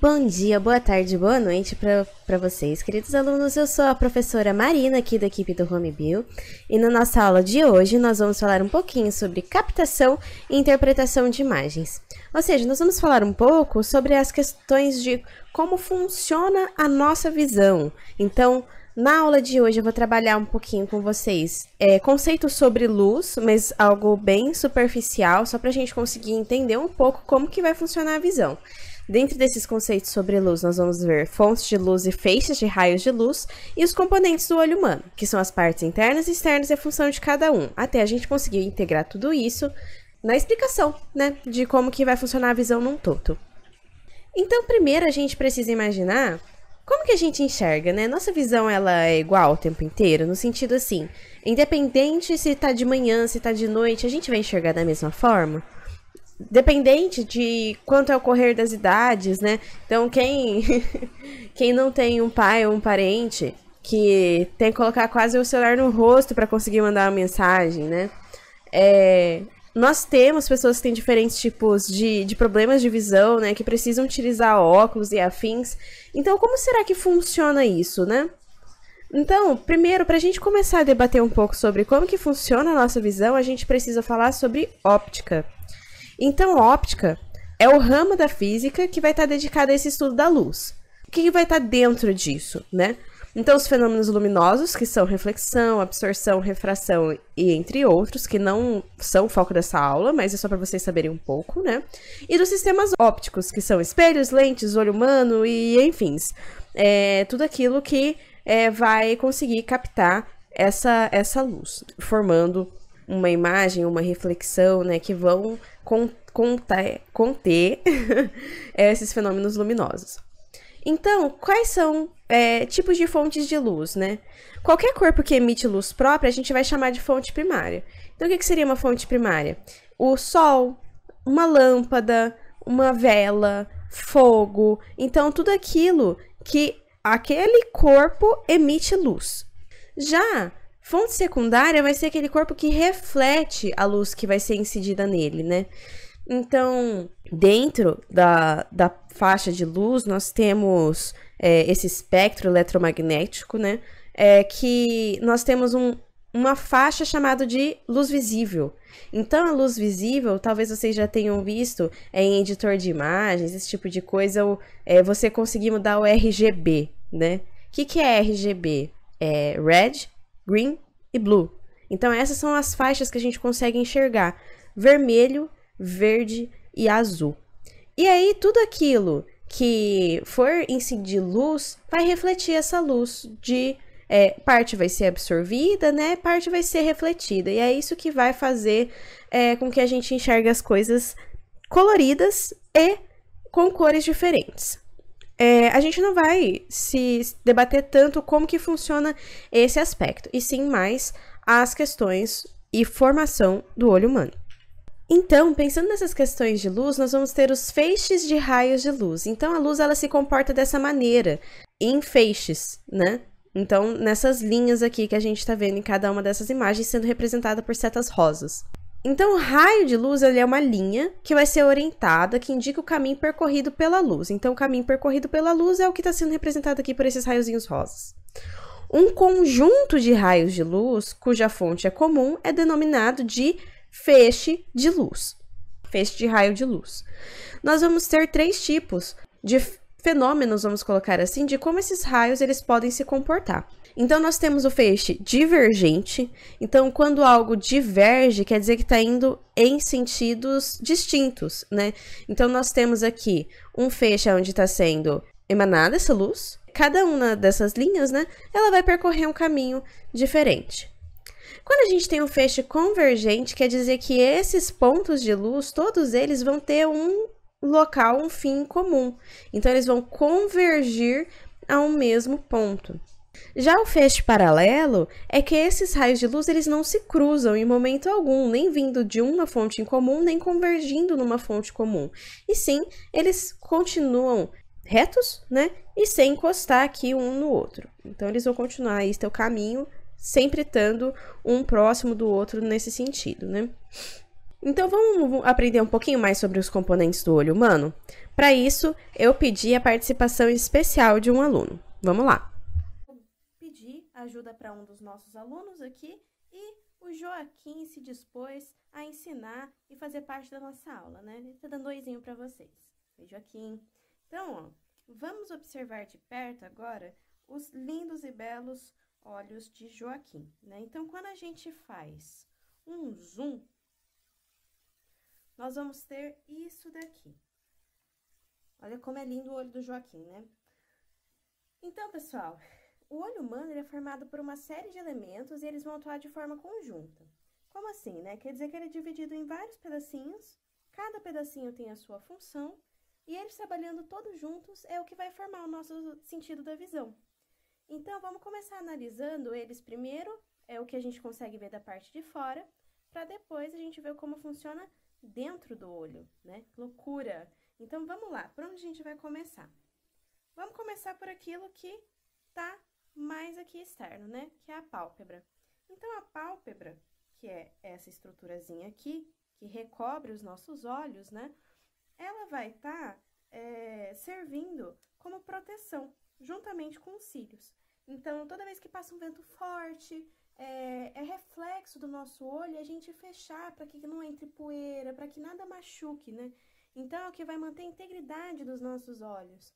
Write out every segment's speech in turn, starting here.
Bom dia, boa tarde, boa noite para vocês, queridos alunos. Eu sou a professora Marina, aqui da equipe do HomeBio, e na nossa aula de hoje nós vamos falar um pouquinho sobre captação e interpretação de imagens. Ou seja, nós vamos falar um pouco sobre as questões de como funciona a nossa visão. Então, na aula de hoje eu vou trabalhar um pouquinho com vocês conceitos sobre luz, mas algo bem superficial, só para a gente conseguir entender um pouco como que vai funcionar a visão. Dentro desses conceitos sobre luz, nós vamos ver fontes de luz e feixes de raios de luz e os componentes do olho humano, que são as partes internas e externas e a função de cada um, até a gente conseguir integrar tudo isso na explicação, né, de como que vai funcionar a visão num todo. Então, primeiro a gente precisa imaginar como que a gente enxerga, né? Nossa visão, ela é igual o tempo inteiro, no sentido assim, independente se tá de manhã, se tá de noite, a gente vai enxergar da mesma forma? Dependente de quanto é o correr das idades, né? Então, quem não tem um pai ou um parente que tem que colocar quase o celular no rosto para conseguir mandar uma mensagem, né? Nós temos pessoas que têm diferentes tipos de problemas de visão, né? Que precisam utilizar óculos e afins. Então, como será que funciona isso, né? Então, primeiro, para a gente começar a debater um pouco sobre como que funciona a nossa visão, a gente precisa falar sobre óptica. Então, óptica é o ramo da física que vai estar dedicado a esse estudo da luz. O que vai estar dentro disso, né? Então, os fenômenos luminosos, que são reflexão, absorção, refração e entre outros, que não são o foco dessa aula, mas é só para vocês saberem um pouco, né? E dos sistemas ópticos, que são espelhos, lentes, olho humano e enfim. Tudo aquilo que vai conseguir captar essa luz, formando uma imagem, uma reflexão, né, que vão conter esses fenômenos luminosos. Então, quais são tipos de fontes de luz, né? Qualquer corpo que emite luz própria, a gente vai chamar de fonte primária. Então, o que seria uma fonte primária? O sol, uma lâmpada, uma vela, fogo. Então, tudo aquilo que aquele corpo emite luz. Já fonte secundária vai ser aquele corpo que reflete a luz que vai ser incidida nele, né? Então, dentro da faixa de luz, nós temos esse espectro eletromagnético, né? Que nós temos uma faixa chamada de luz visível. Então, a luz visível, talvez vocês já tenham visto em editor de imagens, esse tipo de coisa, você conseguir mudar o RGB, né? O que é RGB? É Red, Green e Blue. Então, essas são as faixas que a gente consegue enxergar. Vermelho, verde e azul. E aí, tudo aquilo que for incidir luz, vai refletir essa luz parte vai ser absorvida, né? Parte vai ser refletida. E é isso que vai fazer com que a gente enxergue as coisas coloridas e com cores diferentes. A gente não vai se debater tanto como que funciona esse aspecto, e sim mais as questões e formação do olho humano. Então, pensando nessas questões de luz, nós vamos ter os feixes de raios de luz. Então, a luz ela se comporta dessa maneira, em feixes, né? Então, nessas linhas aqui que a gente está vendo em cada uma dessas imagens sendo representada por setas rosas. Então, o raio de luz ele é uma linha que vai ser orientada, que indica o caminho percorrido pela luz. Então, o caminho percorrido pela luz é o que está sendo representado aqui por esses raiozinhos rosas. Um conjunto de raios de luz, cuja fonte é comum, é denominado de feixe de luz. Feixe de raio de luz. Nós vamos ter 3 tipos de fenômenos, vamos colocar assim, de como esses raios eles podem se comportar. Então, nós temos o feixe divergente. Então, quando algo diverge, quer dizer que está indo em sentidos distintos, né? Então, nós temos aqui um feixe onde está sendo emanada essa luz. Cada uma dessas linhas, né? Ela vai percorrer um caminho diferente. Quando a gente tem um feixe convergente, quer dizer que esses pontos de luz, todos eles vão ter um local, um fim comum. Então, eles vão convergir a um mesmo ponto. Já o feixe paralelo é que esses raios de luz eles não se cruzam em momento algum, nem vindo de uma fonte em comum, nem convergindo numa fonte comum. E sim, eles continuam retos, né? E sem encostar aqui um no outro. Então, eles vão continuar aí seu caminho, sempre estando um próximo do outro nesse sentido, né? Então vamos aprender um pouquinho mais sobre os componentes do olho humano? Para isso, eu pedi a participação especial de um aluno. Vamos lá. Pedi ajuda para um dos nossos alunos aqui e o Joaquim se dispôs a ensinar e fazer parte da nossa aula, né? Ele tá dando oizinho para vocês. Oi, Joaquim. Então, ó, vamos observar de perto agora os lindos e belos olhos de Joaquim, né? Então, quando a gente faz um zoom, nós vamos ter isso daqui. Olha como é lindo o olho do Joaquim, né? Então, pessoal, o olho humano ele é formado por uma série de elementos e eles vão atuar de forma conjunta. Como assim, né? Quer dizer que ele é dividido em vários pedacinhos, cada pedacinho tem a sua função, e eles trabalhando todos juntos é o que vai formar o nosso sentido da visão. Então, vamos começar analisando eles primeiro, é o que a gente consegue ver da parte de fora, para depois a gente ver como funciona dentro do olho, né? Loucura! Então, vamos lá, por onde a gente vai começar? Vamos começar por aquilo que tá mais aqui externo, né? Que é a pálpebra. Então, a pálpebra, que é essa estruturazinha aqui, que recobre os nossos olhos, né? Ela vai estar servindo como proteção, juntamente com os cílios. Então, toda vez que passa um vento forte, é reflexo do nosso olho a gente fechar para que não entre poeira, para que nada machuque, né? Então, é o que vai manter a integridade dos nossos olhos.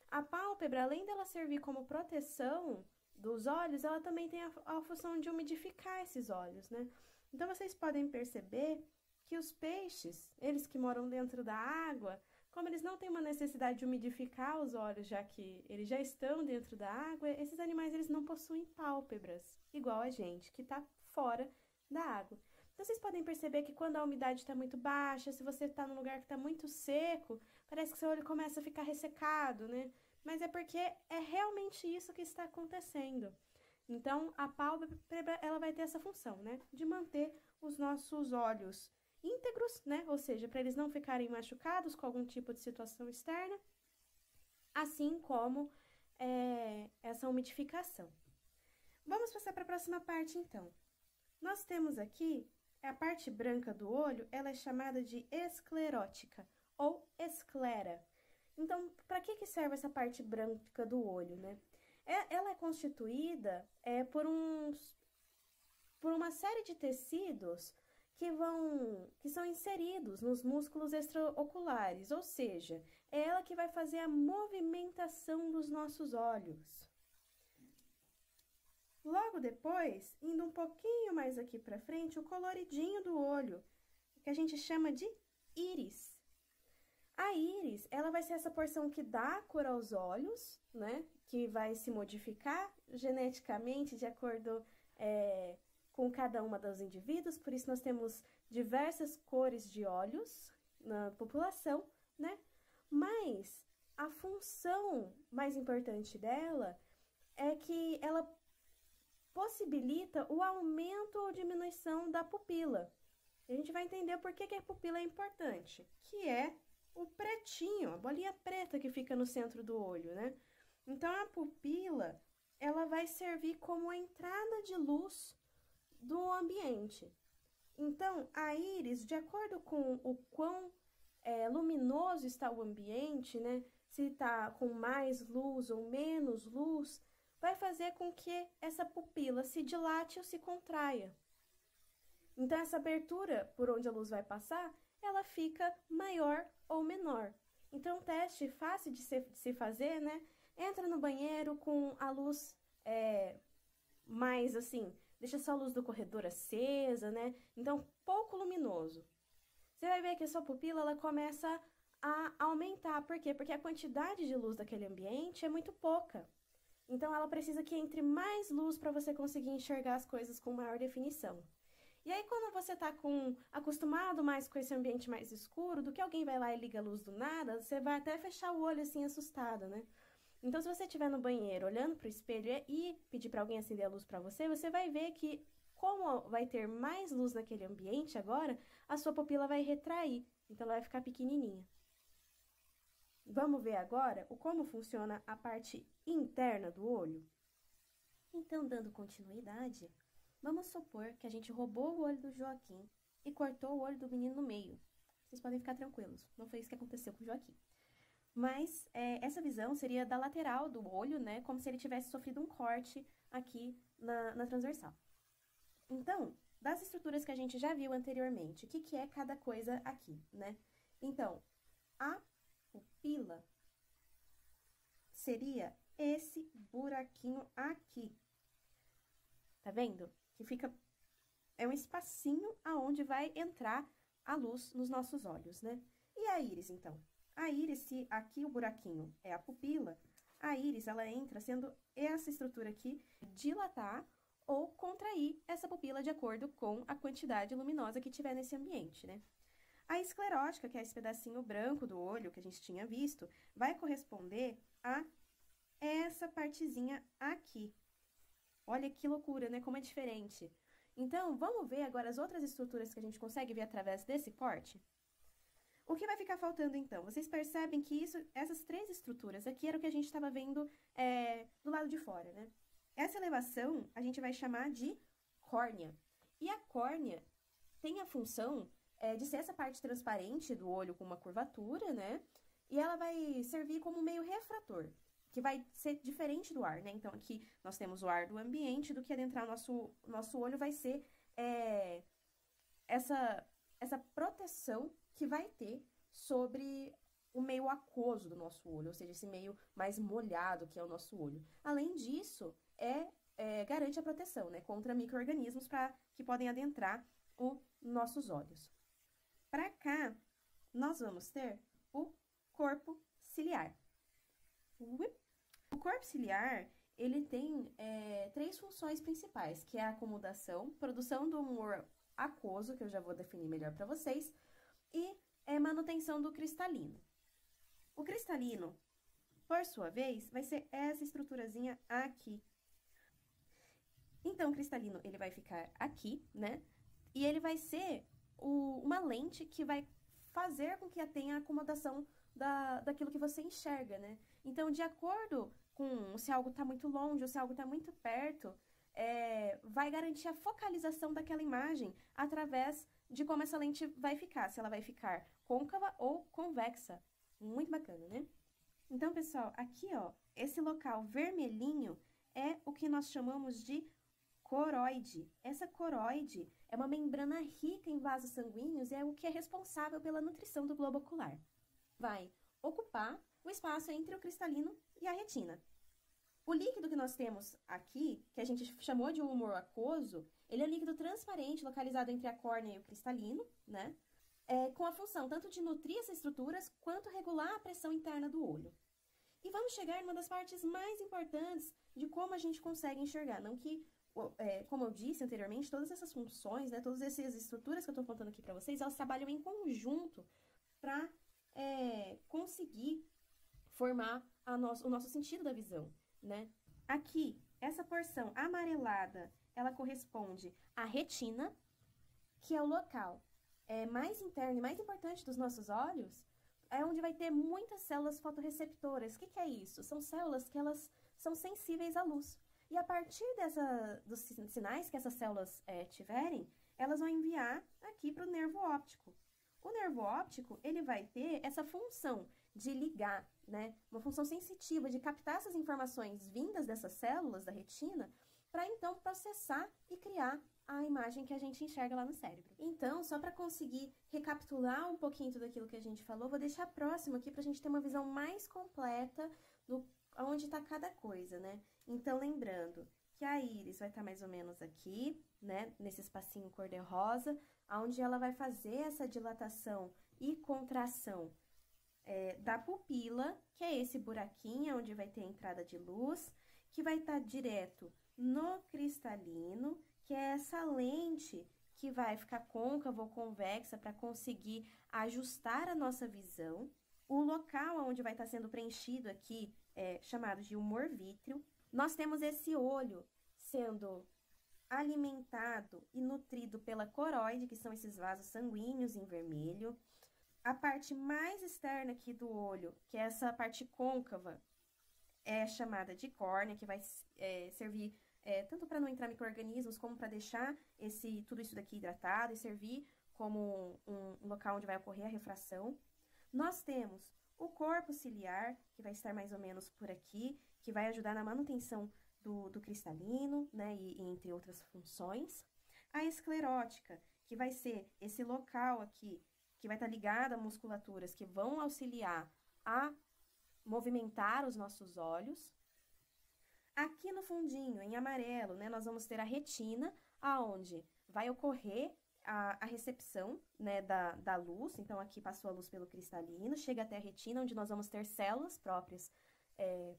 A pálpebra, além dela servir como proteção dos olhos, ela também tem a função de umidificar esses olhos, né? Então, vocês podem perceber que os peixes, eles que moram dentro da água, como eles não têm uma necessidade de umidificar os olhos, já que eles já estão dentro da água, esses animais eles não possuem pálpebras, igual a gente, que está fora da água. Então, vocês podem perceber que quando a umidade está muito baixa, se você está num lugar que está muito seco, parece que seu olho começa a ficar ressecado, né? Mas é porque é realmente isso que está acontecendo. Então, a pálpebra, ela vai ter essa função, né? De manter os nossos olhos íntegros, né? Ou seja, para eles não ficarem machucados com algum tipo de situação externa, assim como essa umidificação. Vamos passar para a próxima parte, então. Nós temos aqui a parte branca do olho, ela é chamada de esclerótica ou esclera. Então, para que serve essa parte branca do olho, né? Ela é constituída por uma série de tecidos que são inseridos nos músculos extraoculares, ou seja, é ela que vai fazer a movimentação dos nossos olhos. Logo depois, indo um pouquinho mais aqui para frente, o coloridinho do olho, que a gente chama de íris. A íris, ela vai ser essa porção que dá cor aos olhos, né? Que vai se modificar geneticamente de acordo com cada uma dos indivíduos, por isso nós temos diversas cores de olhos na população, né? Mas a função mais importante dela é que ela possibilita o aumento ou diminuição da pupila. E a gente vai entender por que a pupila é importante, que é o pretinho, a bolinha preta que fica no centro do olho, né? Então, a pupila, ela vai servir como a entrada de luz do ambiente. Então, a íris, de acordo com o quão luminoso está o ambiente, né? Se está com mais luz ou menos luz, vai fazer com que essa pupila se dilate ou se contraia. Então, essa abertura por onde a luz vai passar, ela fica maior ou menor. Então, um teste fácil de se fazer, né? Entra no banheiro com a luz mais assim, deixa só a luz do corredor acesa, né? Então, pouco luminoso. Você vai ver que a sua pupila, ela começa a aumentar. Por quê? Porque a quantidade de luz daquele ambiente é muito pouca. Então, ela precisa que entre mais luz para você conseguir enxergar as coisas com maior definição. E aí, quando você está acostumado mais com esse ambiente mais escuro, do que alguém vai lá e liga a luz do nada, você vai até fechar o olho assim, assustado, né? Então, se você estiver no banheiro olhando para o espelho e pedir para alguém acender a luz para você, você vai ver que, como vai ter mais luz naquele ambiente agora, a sua pupila vai retrair, então ela vai ficar pequenininha. Vamos ver agora como funciona a parte interna do olho? Então, dando continuidade, vamos supor que a gente roubou o olho do Joaquim e cortou o olho do menino no meio. Vocês podem ficar tranquilos, não foi isso que aconteceu com o Joaquim. Mas essa visão seria da lateral do olho, né? Como se ele tivesse sofrido um corte aqui na transversal. Então, das estruturas que a gente já viu anteriormente, o que é cada coisa aqui, né? Então, a pupila seria esse buraquinho aqui. Tá vendo? Que fica... é um espacinho aonde vai entrar a luz nos nossos olhos, né? E a íris, então? A íris, se aqui o buraquinho é a pupila, a íris, ela entra sendo essa estrutura aqui, dilatar ou contrair essa pupila de acordo com a quantidade luminosa que tiver nesse ambiente, né? A esclerótica, que é esse pedacinho branco do olho que a gente tinha visto, vai corresponder a essa partezinha aqui. Olha que loucura, né? Como é diferente. Então, vamos ver agora as outras estruturas que a gente consegue ver através desse corte? O que vai ficar faltando, então? Vocês percebem que essas três estruturas aqui era o que a gente estava vendo do lado de fora, né? Essa elevação a gente vai chamar de córnea. E a córnea tem a função de ser essa parte transparente do olho com uma curvatura, né? E ela vai servir como meio refrator, que vai ser diferente do ar, né? Então, aqui nós temos o ar do ambiente, do que adentrar o nosso olho vai ser essa proteção que vai ter sobre o meio aquoso do nosso olho, ou seja, esse meio mais molhado que é o nosso olho. Além disso, garante a proteção, né, contra micro-organismos que podem adentrar os nossos olhos. Para cá, nós vamos ter o corpo ciliar. O corpo ciliar, ele tem três funções principais, que é a acomodação, produção do humor aquoso, que eu já vou definir melhor para vocês, e manutenção do cristalino. O cristalino, por sua vez, vai ser essa estruturazinha aqui. Então, o cristalino, ele vai ficar aqui, né? E ele vai ser uma lente que vai fazer com que tenha a acomodação daquilo que você enxerga, né? Então, de acordo com se algo está muito longe ou se algo está muito perto, vai garantir a focalização daquela imagem através de como essa lente vai ficar, se ela vai ficar côncava ou convexa. Muito bacana, né? Então, pessoal, aqui, ó, esse local vermelhinho é o que nós chamamos de coroide. Essa coroide é uma membrana rica em vasos sanguíneos e é o que é responsável pela nutrição do globo ocular. Vai ocupar o espaço entre o cristalino e a retina. O líquido que nós temos aqui, que a gente chamou de humor aquoso, ele é um líquido transparente localizado entre a córnea e o cristalino, né? Com a função tanto de nutrir essas estruturas, quanto regular a pressão interna do olho. E vamos chegar numa das partes mais importantes de como a gente consegue enxergar. Não que, como eu disse anteriormente, todas essas funções, né, todas essas estruturas que eu estou contando aqui para vocês, elas trabalham em conjunto para conseguir formar o nosso sentido da visão, né? Aqui, essa porção amarelada, ela corresponde à retina, que é o local mais interno e mais importante dos nossos olhos, é onde vai ter muitas células fotorreceptoras. O que é isso? São células que elas são sensíveis à luz. E a partir dos sinais que essas células tiverem, elas vão enviar aqui para o nervo óptico. O nervo óptico, ele vai ter essa função de ligar, né? Uma função sensitiva de captar essas informações vindas dessas células da retina para então processar e criar a imagem que a gente enxerga lá no cérebro. Então, só para conseguir recapitular um pouquinho tudo aquilo que a gente falou, vou deixar próximo aqui para a gente ter uma visão mais completa do onde está cada coisa, né? Então, lembrando que a íris vai estar mais ou menos aqui, né? Nesse espacinho cor-de-rosa, onde ela vai fazer essa dilatação e contração da pupila, que é esse buraquinho onde vai ter a entrada de luz, que vai estar direto no cristalino, que é essa lente que vai ficar côncava ou convexa para conseguir ajustar a nossa visão. O local onde vai estar sendo preenchido aqui é chamado de humor vítreo. Nós temos esse olho sendo alimentado e nutrido pela coroide, que são esses vasos sanguíneos em vermelho. A parte mais externa aqui do olho, que é essa parte côncava, é chamada de córnea, que vai servir tanto para não entrar micro-organismos, como para deixar tudo isso daqui hidratado e servir como um local onde vai ocorrer a refração. Nós temos o corpo ciliar, que vai estar mais ou menos por aqui, que vai ajudar na manutenção do cristalino, né, e entre outras funções. A esclerótica, que vai ser esse local aqui, que vai estar ligado a musculaturas que vão auxiliar a movimentar os nossos olhos. Aqui no fundinho, em amarelo, né, nós vamos ter a retina, aonde vai ocorrer a recepção, né, da luz. Então, aqui passou a luz pelo cristalino, chega até a retina, onde nós vamos ter células próprias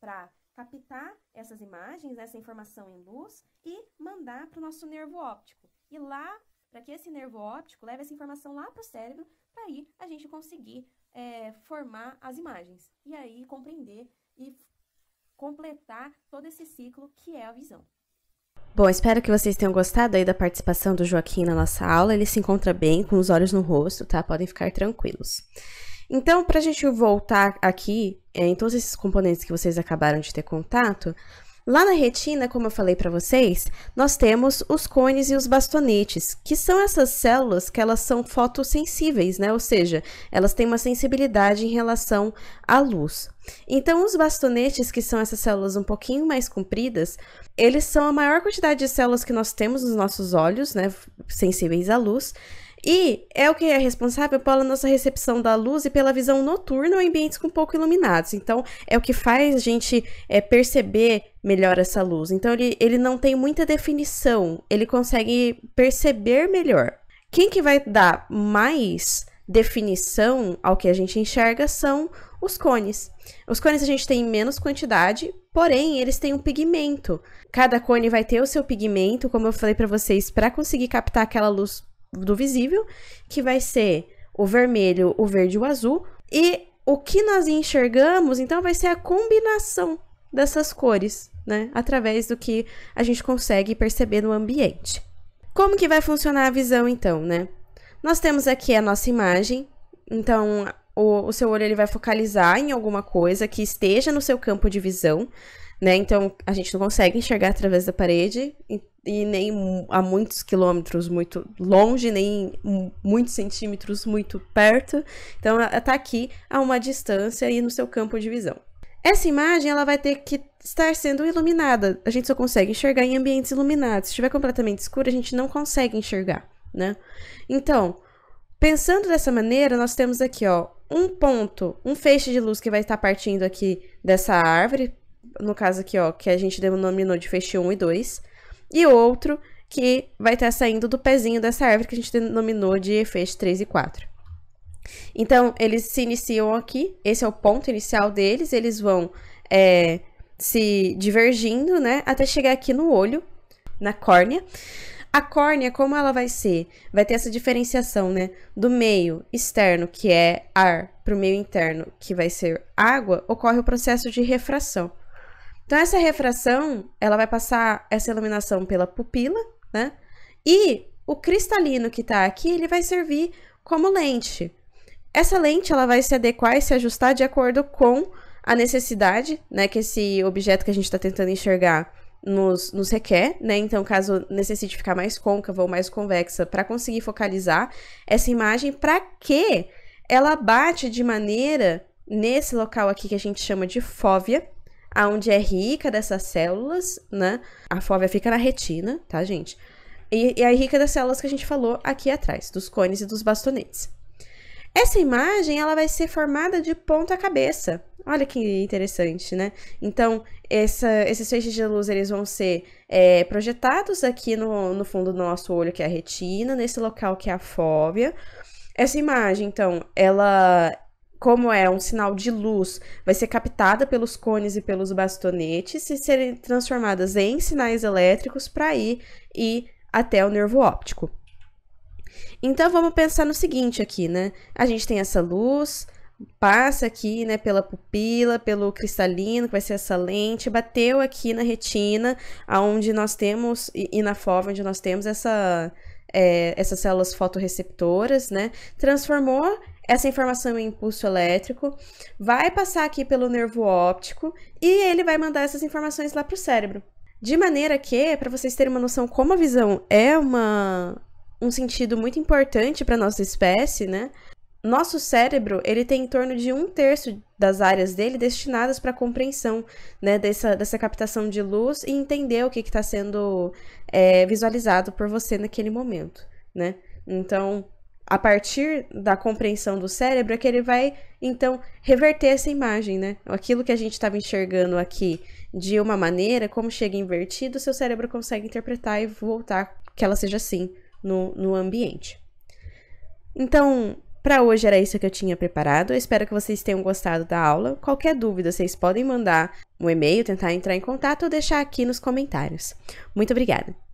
para captar essas imagens, essa informação em luz e mandar para o nosso nervo óptico. E lá, para que esse nervo óptico leve essa informação lá para o cérebro, para aí a gente conseguir formar as imagens. E aí compreender e completar todo esse ciclo que é a visão. Bom, espero que vocês tenham gostado aí da participação do Joaquim na nossa aula. Ele se encontra bem, com os olhos no rosto, tá? Podem ficar tranquilos. Então, para a gente voltar aqui em todos esses componentes que vocês acabaram de ter contato, lá na retina, como eu falei para vocês, nós temos os cones e os bastonetes, que são essas células que elas são fotossensíveis, né? Ou seja, elas têm uma sensibilidade em relação à luz. Então, os bastonetes, que são essas células um pouquinho mais compridas, eles são a maior quantidade de células que nós temos nos nossos olhos, né? Sensíveis à luz. E é o que é responsável pela nossa recepção da luz e pela visão noturna em ambientes com pouco iluminados. Então, é o que faz a gente perceber melhor essa luz. Então, ele não tem muita definição, ele consegue perceber melhor. Quem que vai dar mais definição ao que a gente enxerga são os cones. Os cones a gente tem menos quantidade, porém, eles têm um pigmento. Cada cone vai ter o seu pigmento, como eu falei para vocês, para conseguir captar aquela luz do visível, que vai ser o vermelho, o verde e o azul. E o que nós enxergamos, então, vai ser a combinação dessas cores, né? Através do que a gente consegue perceber no ambiente. Como que vai funcionar a visão, então, né? Nós temos aqui a nossa imagem. Então, o seu olho ele vai focalizar em alguma coisa que esteja no seu campo de visão, né? Então, a gente não consegue enxergar através da parede e nem a muitos quilômetros muito longe, nem muitos centímetros muito perto. Então, ela está aqui a uma distância e no seu campo de visão. Essa imagem, ela vai ter que estar sendo iluminada. A gente só consegue enxergar em ambientes iluminados. Se estiver completamente escuro, a gente não consegue enxergar, né? Então, pensando dessa maneira, nós temos aqui, ó, um ponto, um feixe de luz que vai estar partindo aqui dessa árvore, no caso aqui, ó, que a gente denominou de feixe 1 e 2, e outro que vai estar saindo do pezinho dessa árvore que a gente denominou de feixe 3 e 4. Então, eles se iniciam aqui, esse é o ponto inicial deles, eles vão se divergindo, né, até chegar aqui no olho, na córnea. A córnea, como ela vai ser? Vai ter essa diferenciação, né, do meio externo, que é ar, para o meio interno, que vai ser água, ocorre o processo de refração. Então, essa refração, ela vai passar essa iluminação pela pupila, né, e o cristalino que está aqui, ele vai servir como lente. Essa lente, ela vai se adequar e se ajustar de acordo com a necessidade, né, que esse objeto que a gente está tentando enxergar nos requer, né? Então, caso necessite ficar mais côncava ou mais convexa para conseguir focalizar essa imagem, para que ela bate de maneira nesse local aqui que a gente chama de fóvea, aonde é rica dessas células, né? A fóvea fica na retina, tá, gente? E é rica das células que a gente falou aqui atrás, dos cones e dos bastonetes. Essa imagem, ela vai ser formada de ponta cabeça. Olha que interessante, né? Então, esses feixes de luz, eles vão ser projetados aqui no fundo do nosso olho, que é a retina, nesse local que é a fóvea. Essa imagem, então, ela, como é um sinal de luz, vai ser captada pelos cones e pelos bastonetes e serem transformadas em sinais elétricos para ir até o nervo óptico. Então, vamos pensar no seguinte aqui, né? A gente tem essa luz, passa aqui, né, pela pupila, pelo cristalino, que vai ser essa lente, bateu aqui na retina, onde nós temos, e na fóvea, onde nós temos essas células fotorreceptoras, né? Transformou essa informação em impulso elétrico, vai passar aqui pelo nervo óptico e ele vai mandar essas informações lá para o cérebro. De maneira que, para vocês terem uma noção como a visão é uma um sentido muito importante para nossa espécie, né? Nosso cérebro, ele tem em torno de 1/3 das áreas dele destinadas para a compreensão, né, dessa captação de luz e entender o que está sendo visualizado por você naquele momento, né? Então, a partir da compreensão do cérebro é que ele vai, então, reverter essa imagem, né? Aquilo que a gente estava enxergando aqui de uma maneira, como chega invertido, seu cérebro consegue interpretar e voltar que ela seja assim no ambiente. Então, para hoje era isso que eu tinha preparado. Eu espero que vocês tenham gostado da aula. Qualquer dúvida, vocês podem mandar um e-mail, tentar entrar em contato ou deixar aqui nos comentários. Muito obrigada!